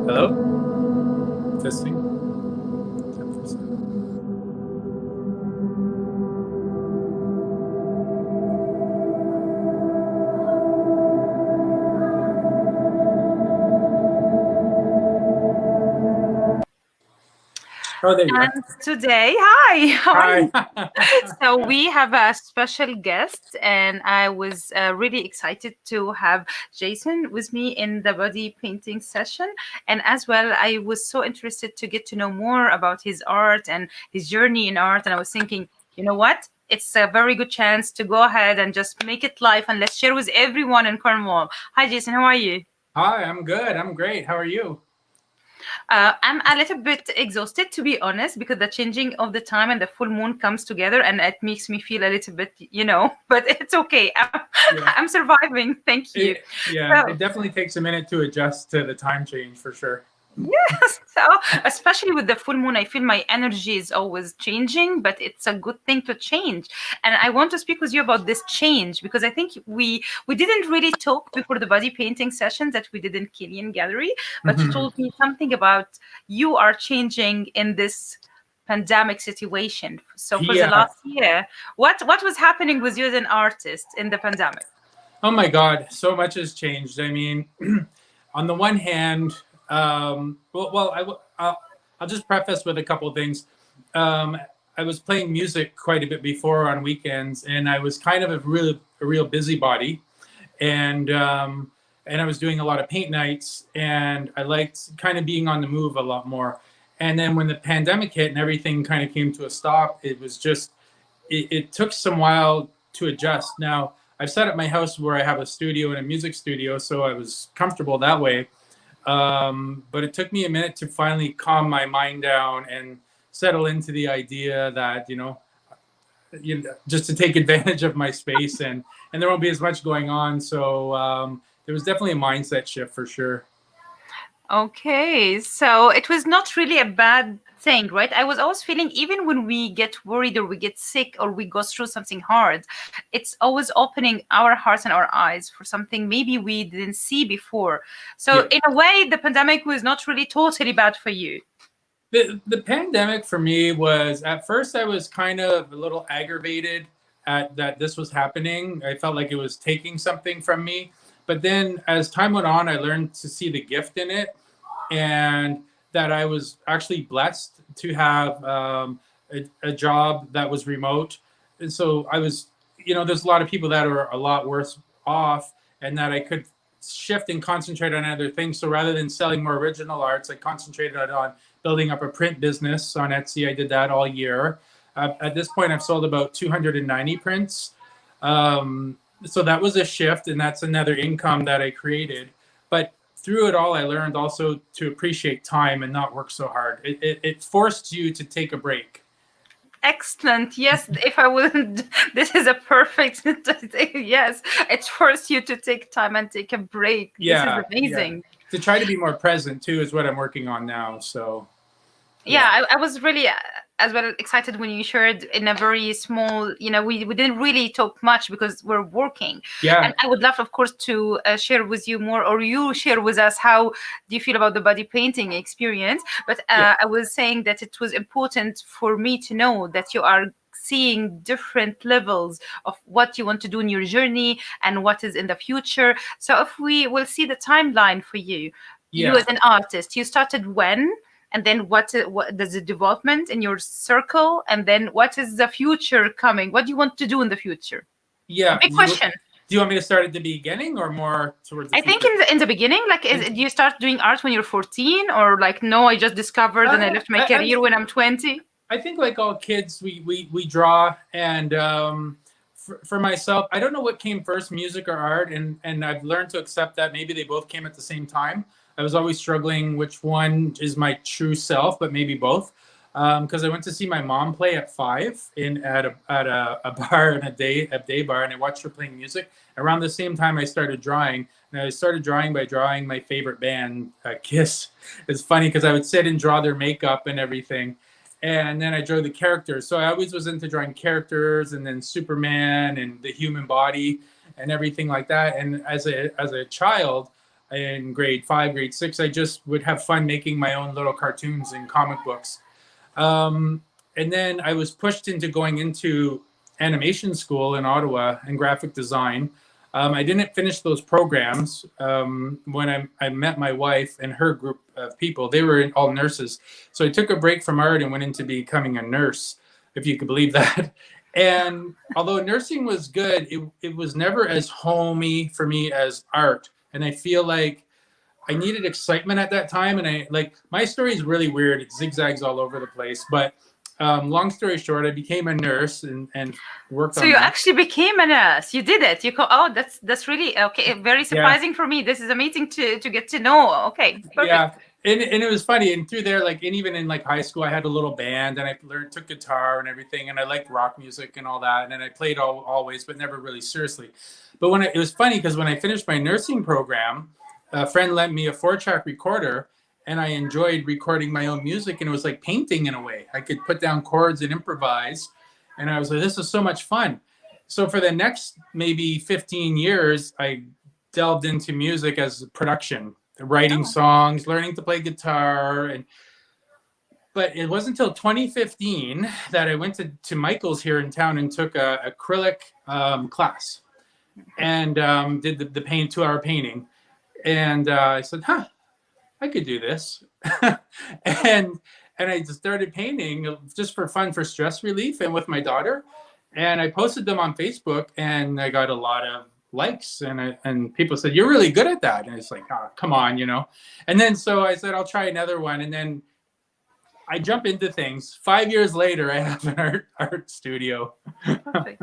Hello? Testing. 10%. Oh, there you are. And today, hi, how are Hi. you? So we have a special guest, and I was really excited to have Jason with me in the body painting session. And as well, I was so interested to get to know more about his art and his journey in art. And I was thinking, you know what? It's a very good chance to go ahead and just make it live and let's share with everyone in Cornwall. Hi, Jason, how are you? Hi, I'm good. I'm great. How are you? I'm a little bit exhausted, to be honest, because the changing of the time and the full moon comes together, and it makes me feel a little bit, but it's okay. Yeah. I'm surviving. Thank you. Yeah, So, it definitely takes a minute to adjust to the time change for sure. yes, so especially with the full moon, I feel my energy is always changing, but it's a good thing to change. And I want to speak with you about this change because I think we didn't really talk before the body painting session that we did in Killian Gallery, but you Mhm. told me something about you are changing in this pandemic situation. So for the Yeah. last year, what was happening with you as an artist in the pandemic? Oh my God, so much has changed. I mean, on the one hand, I'll just preface with a couple of things. Um, I was playing music quite a bit before on weekends, and I was kind of a real busybody, and and I was doing a lot of paint nights, and I liked kind of being on the move a lot more. And then when the pandemic hit and everything kind of came to a stop, it took some while to adjust. Now I've set up my house where I have a studio and a music studio, so I was comfortable that way. But it took me a minute to finally calm my mind down and settle into the idea that just to take advantage of my space and there won't be as much going on. So there was definitely a mindset shift for sure. Okay, so it was not really a bad thing, right? I was always feeling, even when we get worried or we get sick or we go through something hard, it's always opening our hearts and our eyes for something maybe we didn't see before. So, Yeah. in a way, the pandemic was not really totally bad for you. The pandemic for me was, at first I was kind of a little aggravated at that this was happening. I felt like it was taking something from me. But then as time went on, I learned to see the gift in it, and that I was actually blessed to have a job that was remote. And so I was, there's a lot of people that are a lot worse off, and that I could shift and concentrate on other things. So rather than selling more original arts, I concentrated on building up a print business on Etsy. I did that all year. At this point, I've sold about 290 prints. So that was a shift, and that's another income that I created. But through it all, I learned also to appreciate time and not work so hard. It forced you to take a break. Excellent. Yes, if I wouldn't, this is a perfect. Yes, it forced you to take time and take a break. This is Yeah. amazing. To try to be more present too is what I'm working on now. So Yeah, yeah. I was really as well excited when you shared in a very small, we didn't really talk much because we're working. And Yeah. I would love, of course, to share with you more, or you share with us how do you feel about the body painting experience. But Yeah. I was saying that it was important for me to know that you are seeing different levels of what you want to do in your journey and what is in the future. So if we will see the timeline for you, you Yeah. as an artist, you started when? And then what does the development in your circle, and then what is the future coming, what do you want to do in the future? A Yeah. big question. Do you want me to start at the beginning or more towards the I think future? in the beginning, like, And, do you start doing art when you're 14, or like, no, I just discovered and I uh, left my I, career when I'm 20? I think like all kids, we draw, and for myself, I don't know what came first, music or art, and I've learned to accept that maybe they both came at the same time. I was always struggling which one is my true self, but maybe both. Because I went to see my mom play at 5 in at a bar in a day bar, and I watched her playing music. Around the same time, I started drawing, and I started drawing by drawing my favorite band, Kiss. It's funny because I would sit and draw their makeup and everything, and then I drew the characters. So I always was into drawing characters, and then Superman and the human body and everything like that. And as a child, in grade 5, grade 6, I just would have fun making my own little cartoons and comic books. Um, and then I was pushed into going into animation school in Ottawa and graphic design. I didn't finish those programs when I met my wife and her group of people. They were all nurses. So I took a break from art and went into becoming a nurse, if you could believe that. And although nursing was good, it was never as homey for me as art. And I feel like I needed excitement at that time. And I like, my story is really weird. It zigzags all over the place. But long story short, I became a nurse and worked on So you that. actually became a nurse. You did it. Oh, that's really okay. Very surprising for me. This is amazing to get to know. Okay, perfect. Yeah. And it was funny. And through there, like, and even in like high school, I had a little band and I took guitar and everything. And I liked rock music and all that. And I played always, but never really seriously. But it was funny because when I finished my nursing program, a friend lent me a 4-track recorder and I enjoyed recording my own music. And it was like painting in a way. I could put down chords and improvise. And I was like, this is so much fun. So for the next maybe 15 years, I delved into music as production, writing songs, learning to play guitar. But it wasn't until 2015 that I went to Michael's here in town and took a acrylic class and did the 2-hour painting. And I said, I could do this. and I just started painting just for fun, for stress relief and with my daughter. And I posted them on Facebook and I got a lot of likes and people said, you're really good at that. And it's like, oh, come on, And then so I said, I'll try another one. And then I jump into things. 5 years later, I have an art studio. Perfect.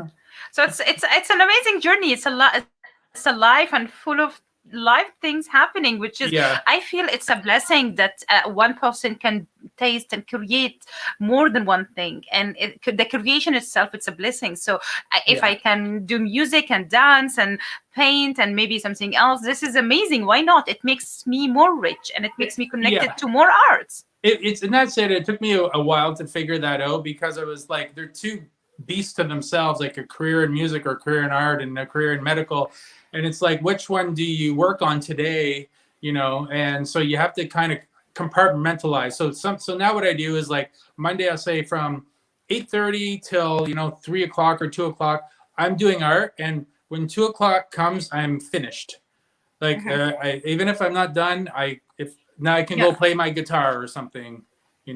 So it's an amazing journey. It's a life and full of live things happening, which is, I feel it's a blessing that one person can taste and create more than one thing, and the creation itself, it's a blessing. So if I can do music and dance and paint and maybe something else, this is amazing. Why not? It makes me more rich and it makes me connected to more arts. And that's it. It took me a while to figure that out because I was like, they're two beasts to themselves, like a career in music or a career in art and a career in medical. And it's like, which one do you work on today? And so you have to kind of compartmentalize. So now what I do is like Monday, I'll say from 8:30 till, 3 o'clock or 2 o'clock, I'm doing art. And when 2 o'clock comes, I'm finished. Like, even if I'm not done, now I can go play my guitar or something,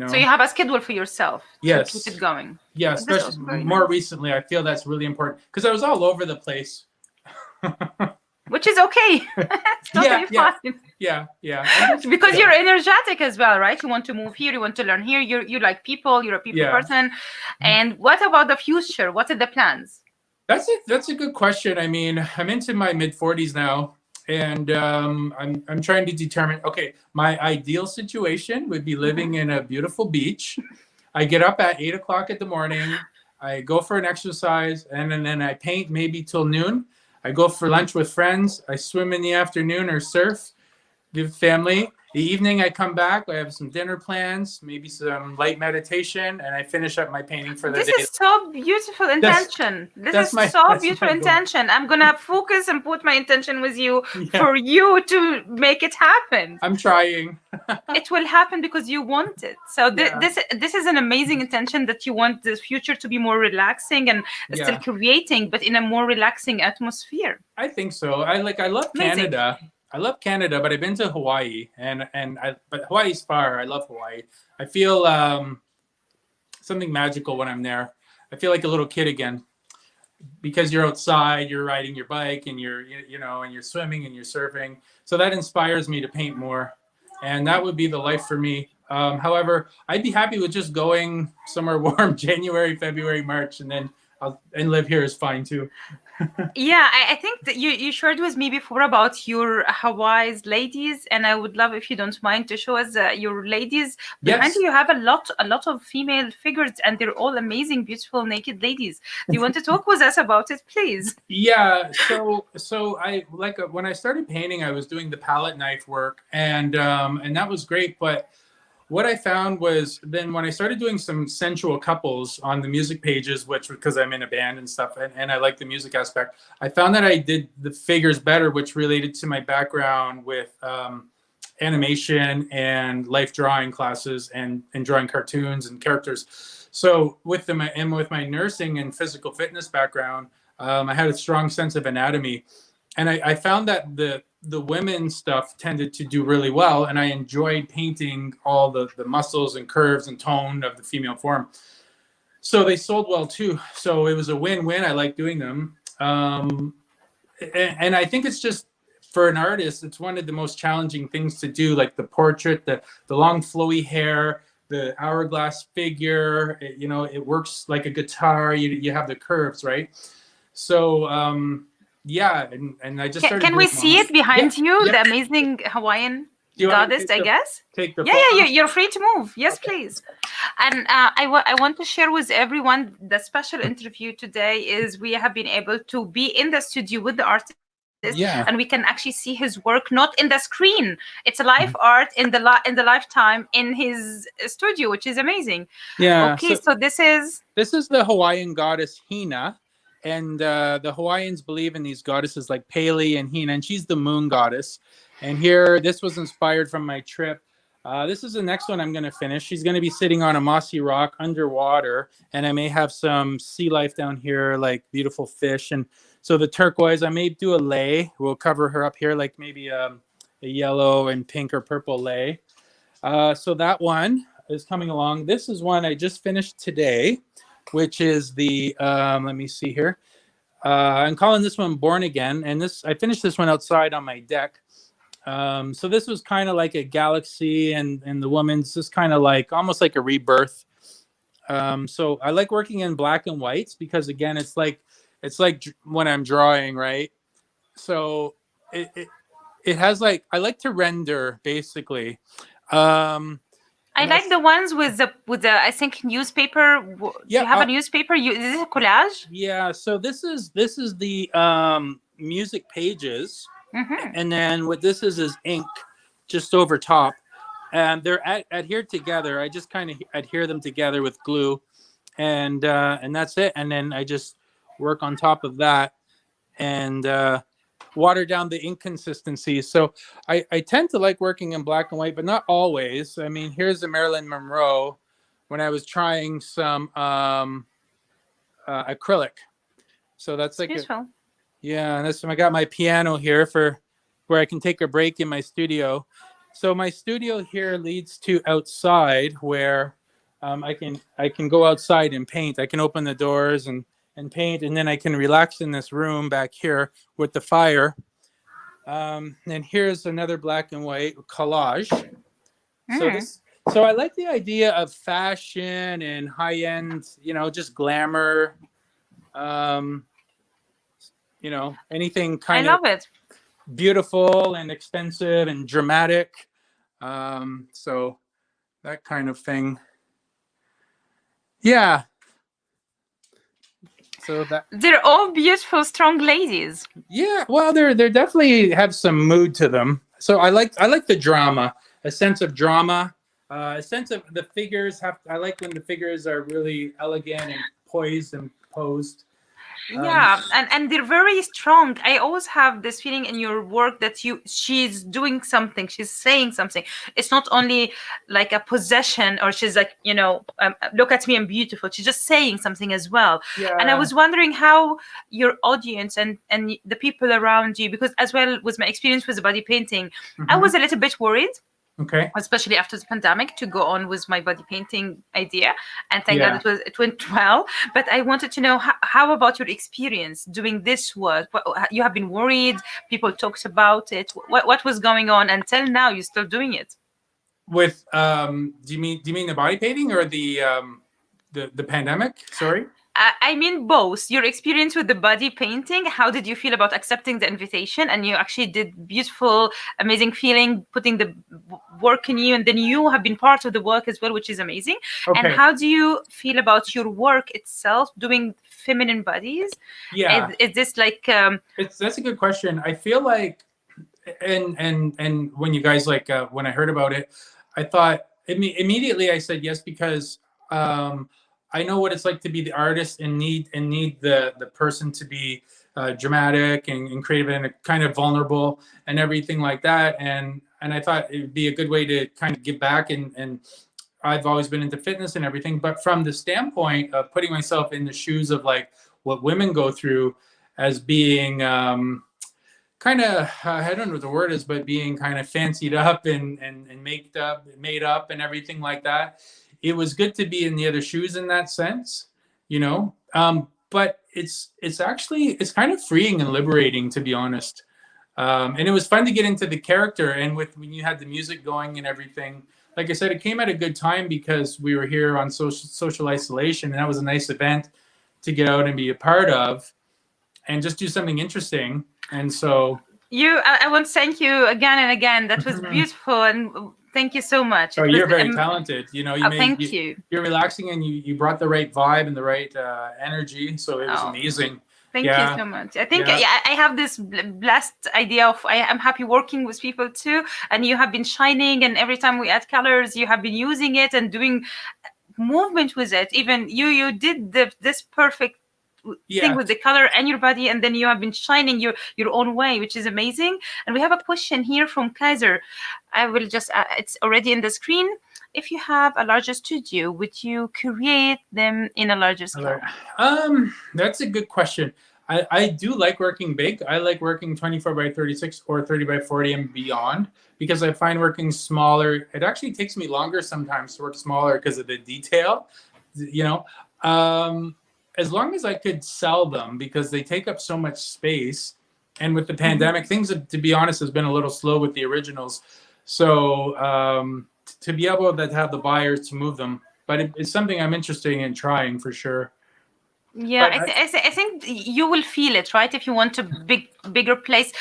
So you have a schedule for yourself to keep it going. Yeah, especially more recently, I feel that's really important because I was all over the place. Which is okay. It's totally fine. Yeah. Because you're energetic as well, right? You want to move here, you want to learn here, you like people, you're a people person. And what about the future? What are the plans? That's a good question. I mean, I'm into my mid-40s now, and I'm trying to determine, okay, my ideal situation would be living in a beautiful beach. I get up at 8 o'clock in the morning, I go for an exercise, and then I paint maybe till noon. I go for lunch with friends. I swim in the afternoon or surf with family. The evening I come back. I have some dinner plans, maybe some light meditation, and I finish up my painting for the day. This is so beautiful intention. This is so beautiful intention. I'm going to focus and put my intention with you for you to make it happen. I'm trying. It will happen because you want it. So this is an amazing intention that you want the future to be more relaxing and still creating, but in a more relaxing atmosphere. I think so. I love Canada. I love Canada, but I've been to Hawaii, but Hawaii's far. I love Hawaii. I feel something magical when I'm there. I feel like a little kid again, because you're outside, you're riding your bike, and you're and you're swimming and you're surfing. So that inspires me to paint more, and that would be the life for me. However, I'd be happy with just going somewhere warm, January, February, March, and then and live here is fine too. Yeah, I think that you shared with me before about your Hawaii's ladies, and I would love if you don't mind to show us your ladies. Behind you have a lot of female figures, and they're all amazing, beautiful, naked ladies. Do you want to talk with us about it, please? Yeah. So I when I started painting, I was doing the palette knife work, and that was great. But what I found was then when I started doing some sensual couples on the music pages, which because I'm in a band and stuff, and I like the music aspect, I found that I did the figures better, which related to my background with animation and life drawing classes and drawing cartoons and characters. So with with my nursing and physical fitness background, I had a strong sense of anatomy, and I found that the women stuff tended to do really well, and I enjoyed painting all the muscles and curves and tone of the female form. So they sold well too. So it was a win-win. I like doing them, and I think it's just for an artist, it's one of the most challenging things to do, like the portrait, the long flowy hair, the hourglass figure. It works like a guitar. You have the curves, right? So yeah, and I just started. Can we doing see it behind you? yeah. The amazing Hawaiian Do you want me to goddess, I guess. take the Yeah, photo? you're free to move. Yes, Okay. please. And I want to share with everyone the special interview today is we have been able to be in the studio with the artist, Yeah. and we can actually see his work not in the screen. It's a live art in the lifetime in his studio, which is amazing. Yeah. Okay, so this is the Hawaiian goddess Hina, and the Hawaiians believe in these goddesses like Pele and Hina, and she's the moon goddess. And here, this was inspired from my trip. This is the next one I'm going to finish. She's going to be sitting on a mossy rock underwater, and I may have some sea life down here, like beautiful fish. And so the turquoise, I may do a lei. We'll cover her up here, like maybe a yellow and pink or purple lei. So that one is coming along. This is one I just finished today, which is the, let me see here. I'm calling this one Born Again. And I finished this one outside on my deck. So this was kind of like a galaxy, and the woman's just kind of like almost like a rebirth. So I like working in black and whites because again, it's like when I'm drawing, right? So it has like, I like to render basically. I like the ones with the I think newspaper. Do Yeah, you have a newspaper? Is this a collage? Yeah, so this is the music pages. Mm-hmm. And then what this is ink just over top, and they're adhered together. I just kind of adhere them together with glue, and that's it. And then I just work on top of that and water down the ink consistency. So I tend to like working in black and white, but not always. I mean, here's the Marilyn Monroe when I was trying some acrylic. So that's like beautiful. Yeah, and this I got my piano here for where I can take a break in my studio. So my studio here leads to outside where I can go outside and paint. I can open the doors and paint, and then I can relax in this room back here with the fire. And here's another black and white collage. So I like the idea of fashion and high end, just glamour. Anything kind of I love it. Beautiful and expensive and dramatic. So that kind of thing. Yeah. So they're all beautiful, strong ladies. Yeah, well, they're definitely have some mood to them. So I like the drama, a sense of drama, a sense of the figures I like when the figures are really elegant and poised and posed. Yeah, and they're very strong. I always have this feeling in your work that she's doing something, she's saying something. It's not only like a possession, or she's like, look at me, I'm beautiful. She's just saying something as well. Yeah. And I was wondering how your audience and the people around you, because as well with my experience with the body painting, I was a little bit worried. Okay. Especially after the pandemic, to go on with my body painting idea, and thank God it went well. But I wanted to know how about your experience doing this work? You have been worried. People talked about it. What was going on until now? You're still doing it. With do you mean the body painting or the pandemic? Sorry. I mean both. Your experience with the body painting, how did you feel about accepting the invitation? And you actually did beautiful, amazing feeling, putting the work in you, and then you have been part of the work as well, which is amazing. Okay. And how do you feel about your work itself, doing feminine bodies? Yeah. Is this like... That's a good question. I feel like, and when you guys when I heard about it, I thought Immediately I said yes because um, I know what it's like to be the artist and need the person to be dramatic and creative and kind of vulnerable and everything like that. And I thought it would be a good way to kind of give back. And I've always been into fitness and everything, but from the standpoint of putting myself in the shoes of like what women go through as being kind of I don't know what the word is, but being kind of fancied up and made up and everything like that. It was good to be in the other shoes in that sense, you know. But it's actually it's kind of freeing and liberating, to be honest. And it was fun to get into the character, and with when you had the music going and everything. Like I said, it came at a good time because we were here on social isolation, and that was a nice event to get out and be a part of, and just do something interesting. And so I want to thank you again and again. That was beautiful, and thank you so much. Oh, you're very talented. You know, thank you. You're relaxing, and you brought the right vibe and the right energy. So it was amazing. Thank you so much. I think I have this blessed idea of I'm happy working with people too, and you have been shining. And every time we add colors, you have been using it and doing movement with it. Even you did this perfect thing with the color and your body, and then you have been shining your own way, which is amazing. And we have a question here from Kaiser. I will just it's already in the screen. If you have a larger studio, would you create them in a larger scale? That's a good question. I do like working big. I like working 24 by 36 or 30 by 40 and beyond, because I find working smaller, it actually takes me longer sometimes to work smaller because of the detail, you know. As long as I could sell them, because they take up so much space. And with the pandemic, things, to be honest, has been a little slow with the originals. So to be able to have the buyers to move them, but it's something I'm interested in trying for sure. Yeah, I think you will feel it, right? If you want a bigger place.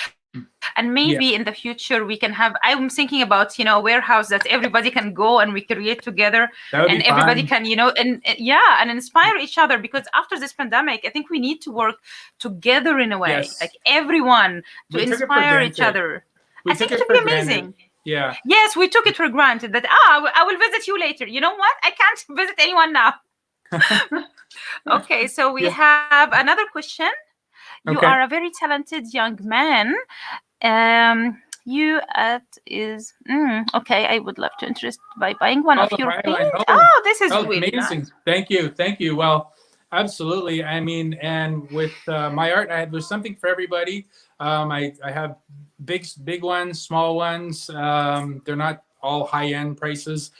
And maybe in the future we can have, I'm thinking about, a warehouse that everybody can go and we create together, and everybody can, and inspire each other, because after this pandemic, I think we need to work together in a way, like everyone to inspire each other. I think it would be amazing. Yeah. Yes, we took it for granted that, I will visit you later. You know what? I can't visit anyone now. Okay, so we have another question. You are a very talented young man. I would love to interest by buying one of your paint. Oh, this is really amazing. Nice. Thank you. Well, absolutely. I mean, and with my art, there's something for everybody. I have big ones, small ones. They're not all high-end prices.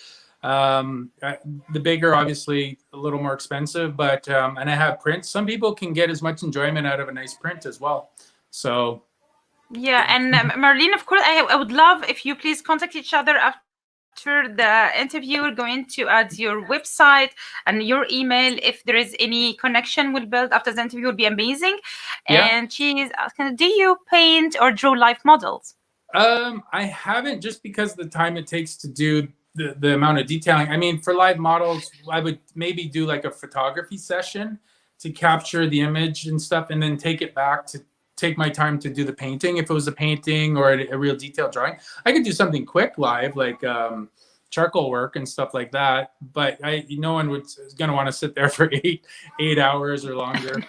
The bigger, obviously, a little more expensive, but and I have prints. Some people can get as much enjoyment out of a nice print as well. So yeah, and Marlene, of course, I would love if you please contact each other after the interview. We're going to add your website and your email. If there is any connection we'll build after the interview, would be amazing. And she's asking, do you paint or draw life models? I haven't, just because of the time it takes to do the amount of detailing. I mean, for live models, I would maybe do like a photography session to capture the image and stuff, and then take it back to take my time to do the painting. If it was a painting or a real detailed drawing, I could do something quick live, like charcoal work and stuff like that. But no one is going to want to sit there for eight hours or longer.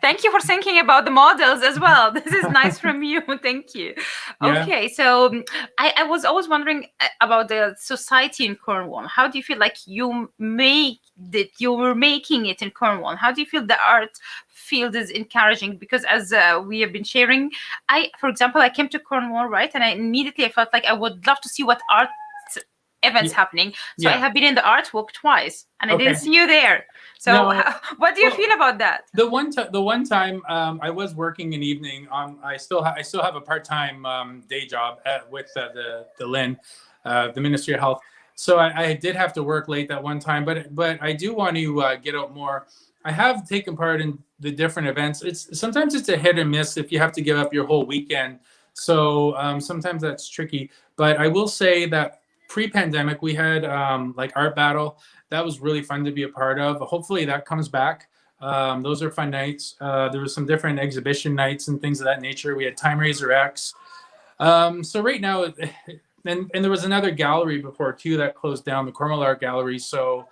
Thank you for thinking about the models as well. This is nice from you. Thank you. Okay, so I was always wondering about the society in Cornwall. How do you feel like you were making it in Cornwall? How do you feel the art field is encouraging? Because as we have been sharing, for example, I came to Cornwall, right, and I felt like I would love to see what art events happening. So I have been in the art walk twice, and I didn't see you there. So what do you feel about that? The one time I was working an evening. I still have a part-time day job with the LIN, the Ministry of Health. So I did have to work late that one time, but I do want to get out more. I have taken part in the different events. Sometimes it's a hit and miss if you have to give up your whole weekend. So sometimes that's tricky. But I will say that pre-pandemic, we had like Art Battle. That was really fun to be a part of. Hopefully that comes back. Those are fun nights. There was some different exhibition nights and things of that nature. We had Time Razor X. So right now, and there was another gallery before too that closed down, the Cornwall Art Gallery. So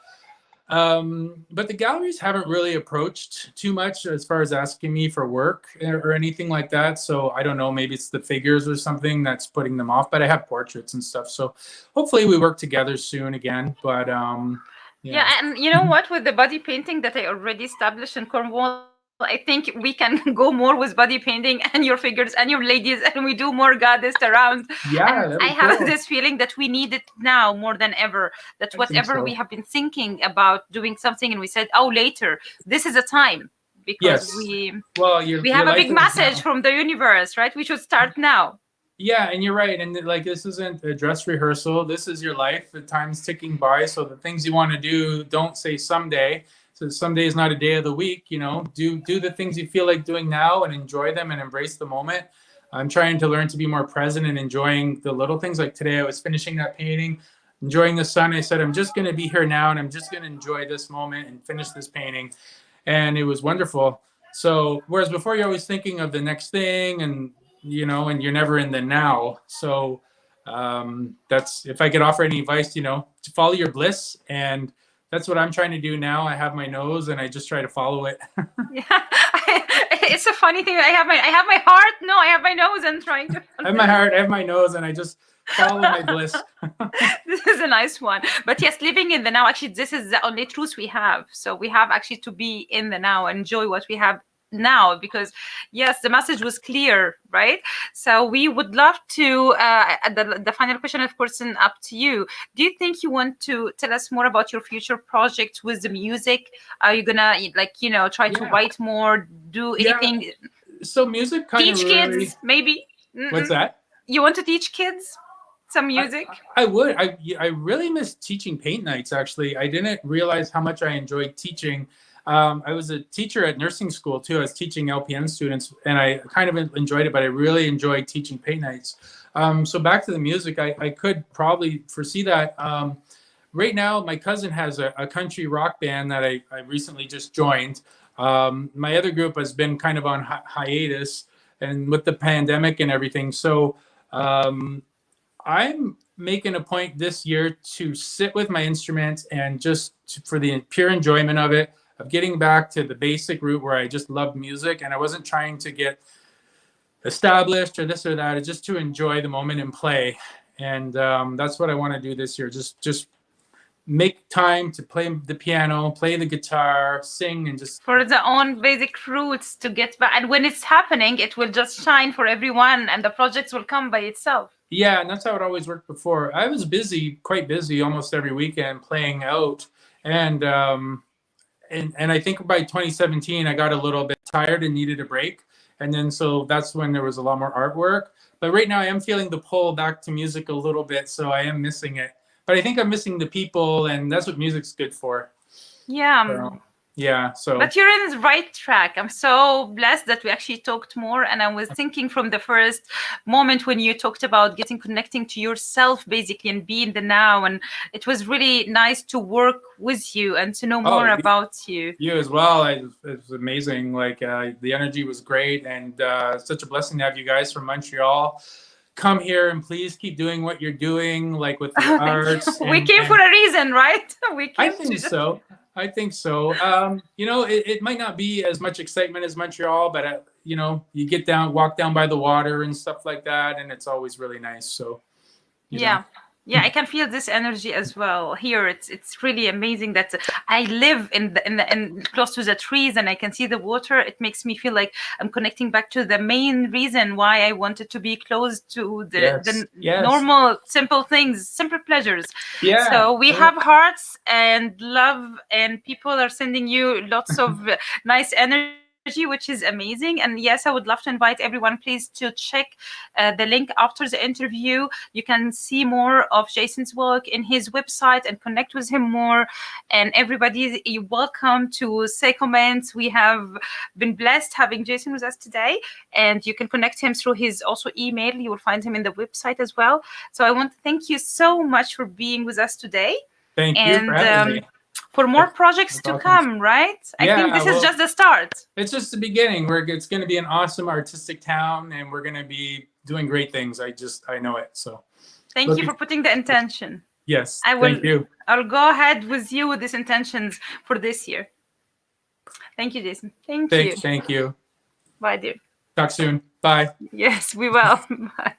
but the galleries haven't really approached too much as far as asking me for work or anything like that. So I don't know, maybe it's the figures or something that's putting them off, but I have portraits and stuff. So hopefully we work together soon again. But Yeah, yeah. and you know what? With the body painting that I already established in Cornwall, I think we can go more with body painting and your figures and your ladies, and we do more goddess around. And Yeah, I that'd be have cool. this feeling that we need it now more than ever. That I think whatever we so. have been thinking about doing something, and we said, oh, later, this is a time because Yes. we Well, we your have a life big is message now. from the universe, right? We should start now. Yeah, and you're right. And like, this isn't a dress rehearsal. This is your life. The time's ticking by. So the things you want to do, don't say someday. So someday is not a day of the week. You know, do the things you feel like doing now and enjoy them and embrace the moment. I'm trying to learn to be more present and enjoying the little things. Like today, I was finishing that painting, enjoying the sun. I said, I'm just going to be here now, and I'm just going to enjoy this moment and finish this painting. And it was wonderful. So whereas before you're always thinking of the next thing, and and you're never in the now. So that's, if I could offer any advice, to follow your bliss, and that's what I'm trying to do now. I have my nose, and I just try to follow it. Yeah, it's a funny thing. I have my heart. No, I have my nose and trying to. I have my heart, I have my nose, and I just follow my bliss. This is a nice one. But yes, living in the now. Actually, this is the only truth we have. So we have actually to be in the now and enjoy what we have now, because yes, the message was clear, right? So we would love to the final question, of course, and up to you. Do you think you want to tell us more about your future projects with the music? Are you gonna try to Yeah. write more, do Yeah. anything, So music kind of teach really. kids maybe? What's that? You want to teach kids some music? I would. I really miss teaching paint nights, actually. I didn't realize how much I enjoyed teaching. I was a teacher at nursing school too. I was teaching LPN students, and I kind of enjoyed it, but I really enjoyed teaching paint nights. So back to the music, I could probably foresee that. Right now, my cousin has a country rock band that I recently just joined. My other group has been kind of on hiatus, and with the pandemic and everything. So I'm making a point this year to sit with my instrument and for the pure enjoyment of it, of getting back to the basic root where I just loved music, and I wasn't trying to get established or this or that. It's just to enjoy the moment and play. And that's what I want to do this year. Just make time to play the piano, play the guitar, sing, and just. For the own basic roots to get back. And when it's happening, it will just shine for everyone and the projects will come by itself. Yeah, and that's how it always worked before. I was quite busy almost every weekend playing out. And and I think by 2017, I got a little bit tired and needed a break. And then so that's when there was a lot more artwork. But right now I am feeling the pull back to music a little bit, so I am missing it. But I think I'm missing the people, and that's what music's good for. Yeah. So, yeah. So. But you're in the right track. I'm so blessed that we actually talked more. And I was thinking from the first moment when you talked about connecting to yourself, basically, and be in the now. And it was really nice to work with you and to know more about you. You as well. It was amazing. Like the energy was great, and such a blessing to have you guys from Montreal come here, and please keep doing what you're doing, like with the arts. We came for a reason, right? I think so. It might not be as much excitement as Montreal, but you walk down by the water and stuff like that, and it's always really nice. So yeah. Yeah, I can feel this energy as well here. It's really amazing that I live in close to the trees and I can see the water. It makes me feel like I'm connecting back to the main reason why I wanted to be close to the normal, simple things, simple pleasures. Yeah. So we have hearts and love, and people are sending you lots of nice energy, which is amazing. And yes, I would love to invite everyone, please, to check the link after the interview. You can see more of Jason's work in his website and connect with him more. And everybody, you're welcome to say comments. We have been blessed having Jason with us today, and you can connect him through his also email. You will find him in the website as well. So I want to thank you so much for being with us today. Thank you for having me. For more projects to come, right? I think this is just the start. It's just the beginning. It's going to be an awesome artistic town, and we're going to be doing great things. I know it. So, Thank you for putting the intention. Yes, I will. thank you. I'll go ahead with you with these intentions for this year. Thank you, Jason. Thank you. Thank you. Bye, dear. Talk soon. Bye. Yes, we will. Bye.